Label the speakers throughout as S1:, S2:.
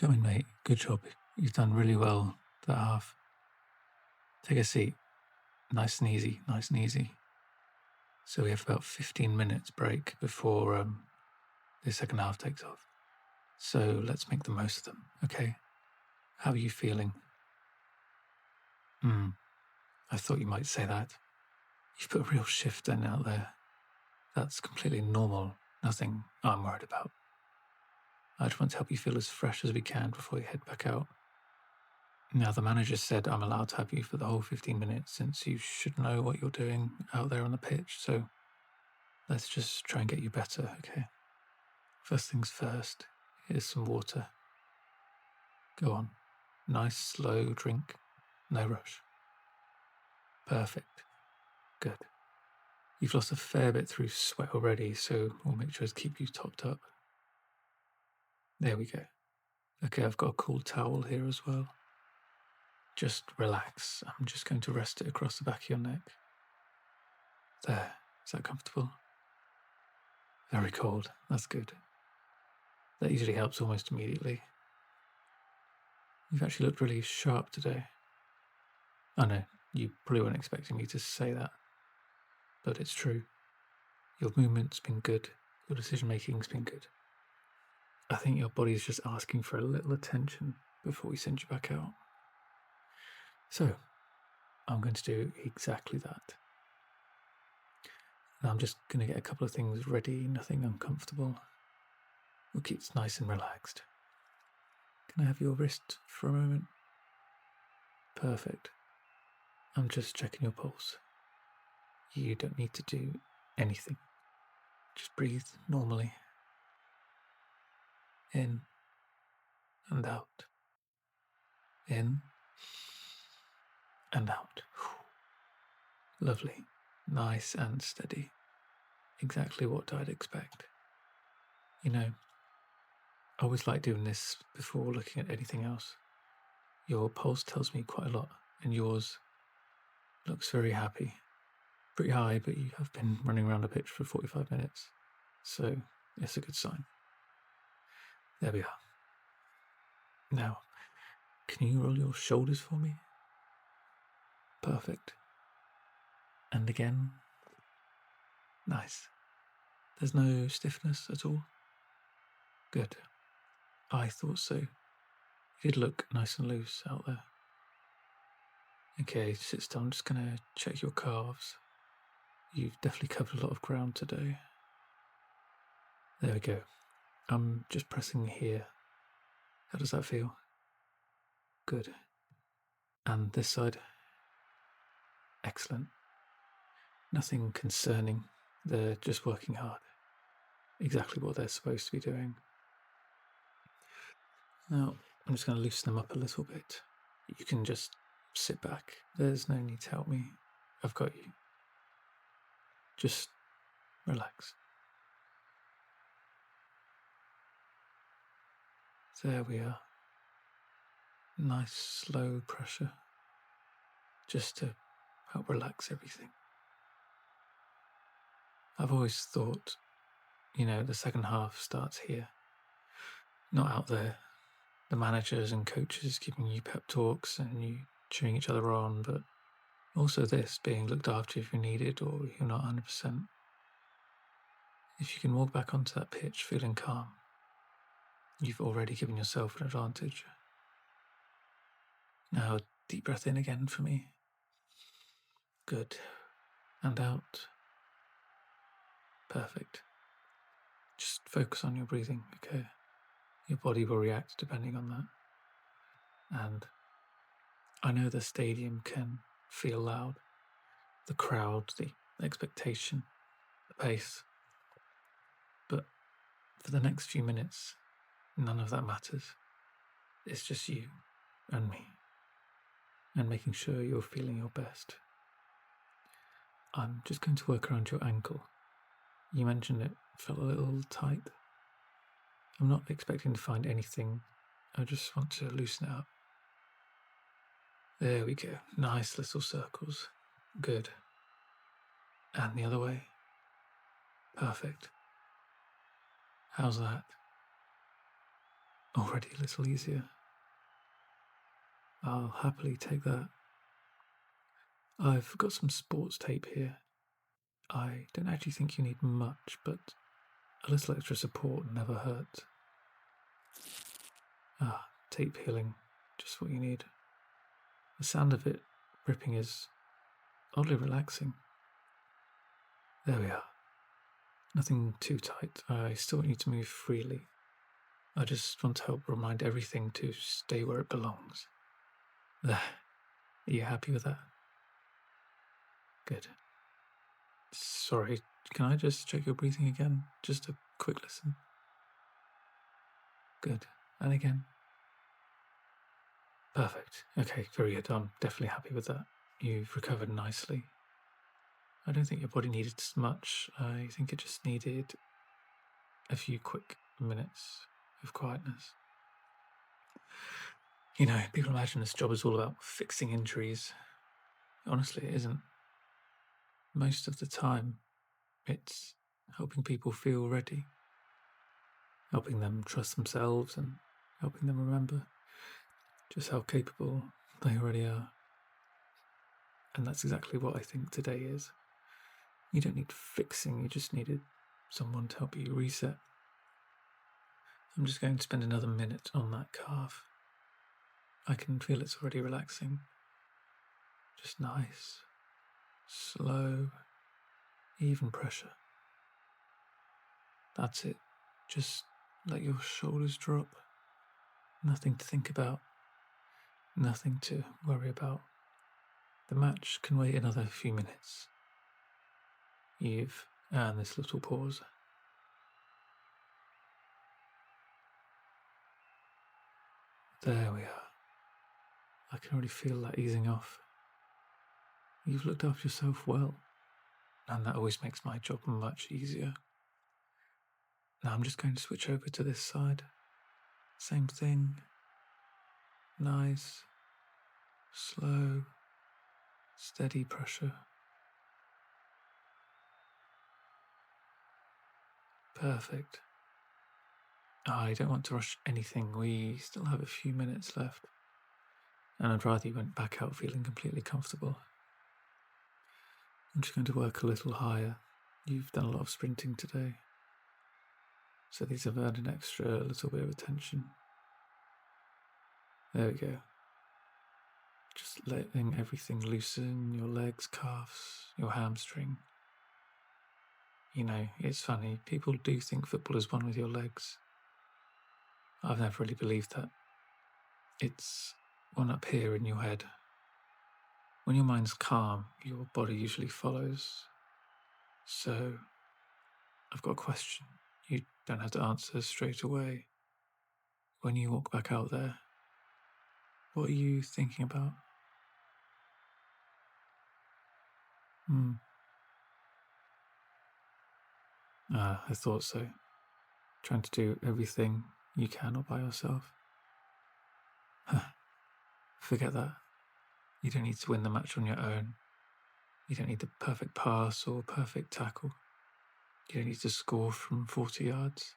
S1: Go in, mate. Good job. You've done really well that half. Take a seat. Nice and easy, nice and easy. So we have about 15 minutes break before the second half takes off. So let's make the most of them, okay? How are you feeling? I thought you might say that. You've put a real shift in out there. That's completely normal. Nothing I'm worried about. I just want to help you feel as fresh as we can before you head back out. Now, the manager said I'm allowed to have you for the whole 15 minutes since you should know what you're doing out there on the pitch, so let's just try and get you better, okay? First things first, here's some water. Go on. Nice, slow drink. No rush. Perfect. Good. You've lost a fair bit through sweat already, so we'll make sure to keep you topped up. There we go. Okay, I've got a cool towel here as well. Just relax. I'm just going to rest it across the back of your neck. There. Is that comfortable? Very cold. That's good. That usually helps almost immediately. You've actually looked really sharp today. I know, you probably weren't expecting me to say that, but it's true. Your movement's been good. Your decision-making's been good. I think your body's just asking for a little attention before we send you back out. So, I'm going to do exactly that. And I'm just going to get a couple of things ready, nothing uncomfortable. We'll keep it nice and relaxed. Can I have your wrist for a moment? Perfect. I'm just checking your pulse. You don't need to do anything. Just breathe normally. In and out. In and out. Lovely. Nice and steady. Exactly what I'd expect. You know, I always like doing this before looking at anything else. Your pulse tells me quite a lot, and yours looks very happy. Pretty high, but you have been running around the pitch for 45 minutes, so it's a good sign. There we are. Now, can you roll your shoulders for me? Perfect. And again. Nice. There's no stiffness at all? Good. I thought so. You did look nice and loose out there. Okay, sit still. I'm just going to check your calves. You've definitely covered a lot of ground today. There we go. I'm just pressing here. How does that feel? Good. And this side? Excellent. Nothing concerning. They're just working hard. Exactly what they're supposed to be doing. Now, I'm just going to loosen them up a little bit. You can just sit back. There's no need to help me. I've got you. Just relax. There we are. Nice, slow pressure. Just to help relax everything. I've always thought, the second half starts here. Not out there. The managers and coaches giving you pep talks and you cheering each other on, but also this, being looked after if you're needed or you're not 100%. If you can walk back onto that pitch feeling calm, you've already given yourself an advantage. Now, deep breath in again for me. Good. And out. Perfect. Just focus on your breathing, okay? Your body will react depending on that. And I know the stadium can feel loud. The crowd, the expectation, the pace. But for the next few minutes, none of that matters. It's just you and me. And making sure you're feeling your best. I'm just going to work around your ankle. You mentioned it felt a little tight. I'm not expecting to find anything. I just want to loosen it up. There we go. Nice little circles. Good. And the other way. Perfect. How's that? Already a little easier. I'll happily take that. I've got some sports tape here. I don't actually think you need much, but a little extra support never hurts. Tape healing, just what you need. The sound of it ripping is oddly relaxing. There we are. Nothing too tight. I still want you to move freely. I just want to help remind everything to stay where it belongs. There. Are you happy with that? Good. Sorry, can I just check your breathing again? Just a quick listen. Good. And again. Perfect. Okay, very good. I'm definitely happy with that. You've recovered nicely. I don't think your body needed as much. I think it just needed a few quick minutes of quietness. You know, people imagine this job is all about fixing injuries. Honestly, it isn't. Most of the time, it's helping people feel ready, helping them trust themselves, and helping them remember just how capable they already are. And that's exactly what I think today is. You don't need fixing, you just needed someone to help you reset. I'm just going to spend another minute on that calf. I can feel it's already relaxing. Just nice, slow, even pressure. That's it. Just let your shoulders drop. Nothing to think about. Nothing to worry about. The match can wait another few minutes. You've earned this little pause. There we are. I can already feel that easing off. You've looked after yourself well, and that always makes my job much easier. Now I'm just going to switch over to this side. Same thing. Nice, slow, steady pressure. Perfect. I don't want to rush anything. We still have a few minutes left, and I'd rather you went back out feeling completely comfortable. I'm just going to work a little higher. You've done a lot of sprinting today, so these have earned an extra little bit of attention. There we go. Just letting everything loosen, your legs, calves, your hamstring. You know, it's funny, people do think football is one with your legs. I've never really believed that. It's one up here in your head. When your mind's calm, your body usually follows. So, I've got a question. You don't have to answer straight away. When you walk back out there, what are you thinking about? I thought so. Trying to do everything you can all by yourself. Forget that. You don't need to win the match on your own. You don't need the perfect pass or perfect tackle. You don't need to score from 40 yards.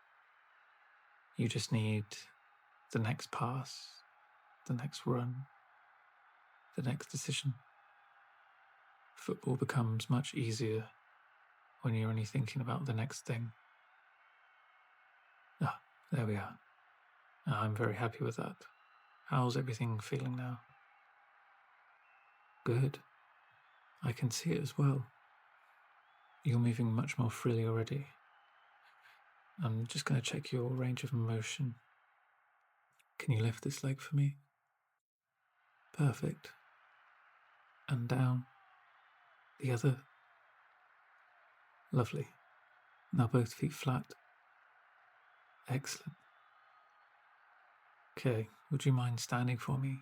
S1: You just need the next pass, the next run, the next decision. Football becomes much easier when you're only thinking about the next thing. There we are. I'm very happy with that. How's everything feeling now? Good. I can see it as well. You're moving much more freely already. I'm just going to check your range of motion. Can you lift this leg for me? Perfect. And down. The other. Lovely. Now both feet flat. Excellent. Okay, would you mind standing for me?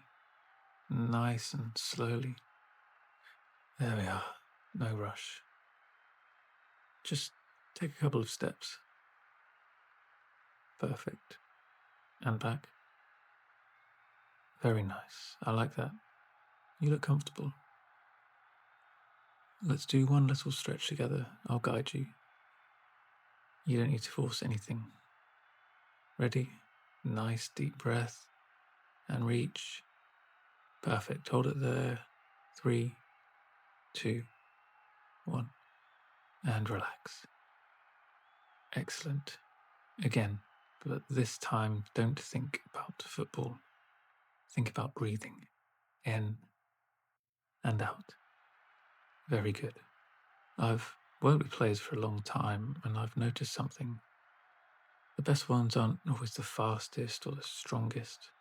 S1: Nice and slowly. There we are. No rush. Just take a couple of steps. Perfect. And back. Very nice. I like that. You look comfortable. Let's do one little stretch together. I'll guide you. You don't need to force anything. Ready? Nice deep breath and reach. Perfect. Hold it there. 3, 2, 1. And relax. Excellent. Again, but this time don't think about football. Think about breathing in and out. Very good. I've worked with players for a long time and I've noticed something. The best ones aren't always the fastest or the strongest.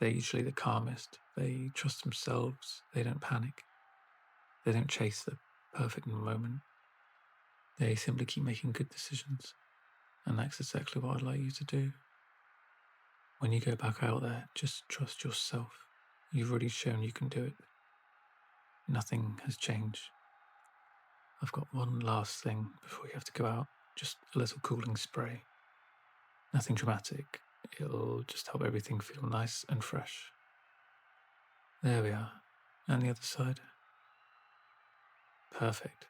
S1: They're usually the calmest. They trust themselves. They don't panic. They don't chase the perfect moment. They simply keep making good decisions. And that's exactly what I'd like you to do. When you go back out there, just trust yourself. You've already shown you can do it. Nothing has changed. I've got one last thing before you have to go out. Just a little cooling spray. Nothing dramatic. It'll just help everything feel nice and fresh. There we are. And the other side. Perfect.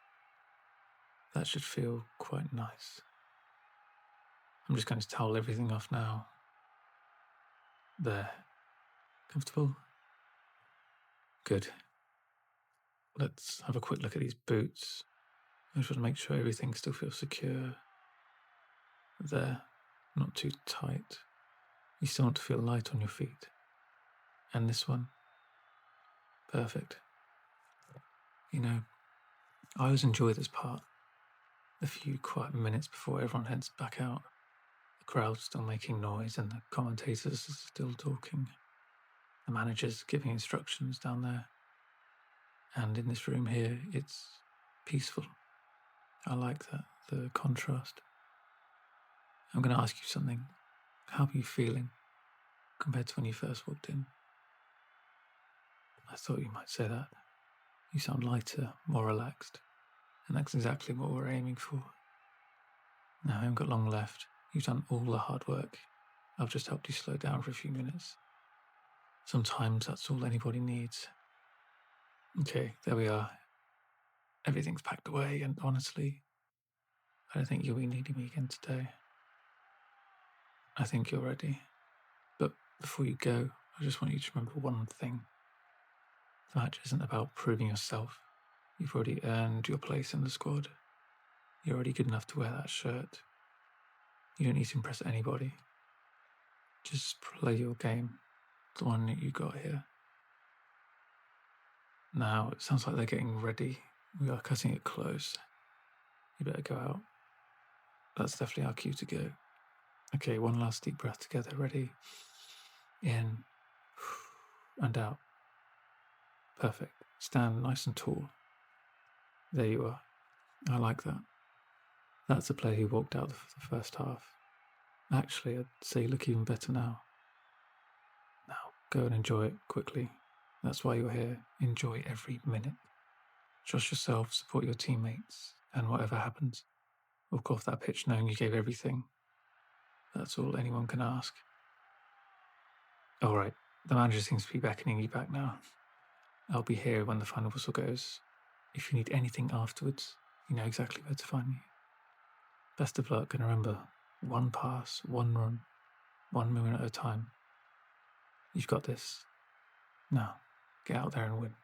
S1: That should feel quite nice. I'm just going to towel everything off now. There. Comfortable? Good. Let's have a quick look at these boots. I just want to make sure everything still feels secure. There. Not too tight. You still want to feel light on your feet. And this one. Perfect. You know, I always enjoy this part. The few quiet minutes before everyone heads back out. The crowd's still making noise and the commentators are still talking. The manager's giving instructions down there. And in this room here, it's peaceful. I like that, the contrast. I'm going to ask you something. How are you feeling compared to when you first walked in? I thought you might say that. You sound lighter, more relaxed. And that's exactly what we're aiming for. Now, I haven't got long left. You've done all the hard work. I've just helped you slow down for a few minutes. Sometimes that's all anybody needs. Okay, there we are. Everything's packed away, and honestly, I don't think you'll be needing me again today. I think you're ready. But before you go, I just want you to remember one thing. The match isn't about proving yourself. You've already earned your place in the squad. You're already good enough to wear that shirt. You don't need to impress anybody. Just play your game, the one that you got here. Now, it sounds like they're getting ready. We are cutting it close. You better go out. That's definitely our cue to go. Okay, one last deep breath together. Ready? In and out. Perfect. Stand nice and tall. There you are. I like that. That's the player who walked out for the first half. Actually, I'd say you look even better now. Now, go and enjoy it quickly. That's why you're here. Enjoy every minute. Trust yourself, support your teammates, and whatever happens, walk off that pitch knowing you gave everything. That's all anyone can ask. All right, the manager seems to be beckoning you back now. I'll be here when the final whistle goes. If you need anything afterwards, you know exactly where to find me. Best of luck, and remember, one pass, one run, 1 moment at a time. You've got this. Now, get out there and win.